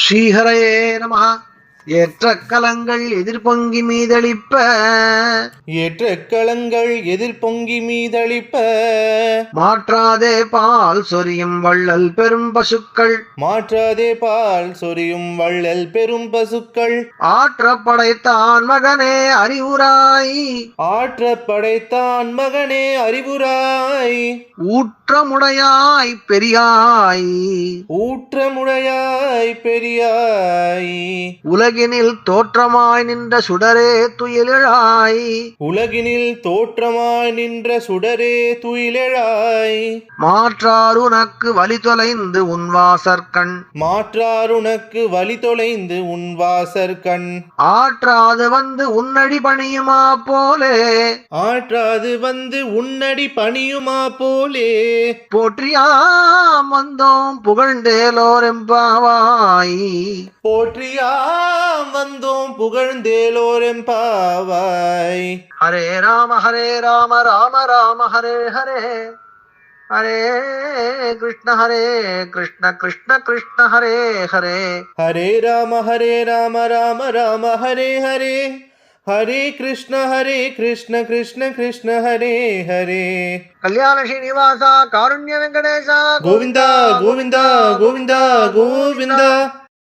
ஸ்ரீஹரயே நமஹ. ஏற்ற கலங்கள் எதிர்பொங்கி மீதளிப்ப ஏற்ற களங்கள் எதிர்பொங்கி மீதளிப்ப மாற்றாதே பால் சொரியும் வள்ளல் பெரும் பசுக்கள் மாற்றாதே பால் சொரியும் வள்ளல் பெரும் பசுக்கள் ஆற்ற படைத்தான் மகனே அறிவுராய் ஆற்ற படைத்தான் மகனே அறிவுராய் ஊற்றமுடையாய் பெரியாய் ஊற்றமுடையாய் பெரியாய் உலகினில் தோற்றமாய் நின்ற சுடரே துயிலெழாய் உலகினில் தோற்றமாய் நின்ற சுடரே துயிலெழாய் மாற்றார் உனக்கு வழி தொலைந்து உன் வாசற்கண் மாற்றார் உனக்கு வழி தொலைந்து உன் வாசற்கண் ஆற்றாது வந்து உன்னடி பணியுமா போலே ஆற்றாது வந்து உன்னடி பணியுமா போலே போற்றியாம் வந்தோம் புகழ்ந்தேலோர் எம்பாவாய் போற்றியாம் வந்தோம் புகழ்ந்தேலோரெம்பாவாய். ஹரே ராம ராம ராம ஹரே ஹரே ஹரே கிருஷ்ண கிருஷ்ண கிருஷ்ண ஹரே ஹரே ஹரே ராம ராம ராம ஹரே ஹரே ஹரே கிருஷ்ண கிருஷ்ண கிருஷ்ண ஹரே ஹரே. கல்யாண ஸ்ரீனிவாசா காருண்ய வெங்கடேசா கோவிந்தா கோவிந்தா கோவிந்தா கோவிந்தா.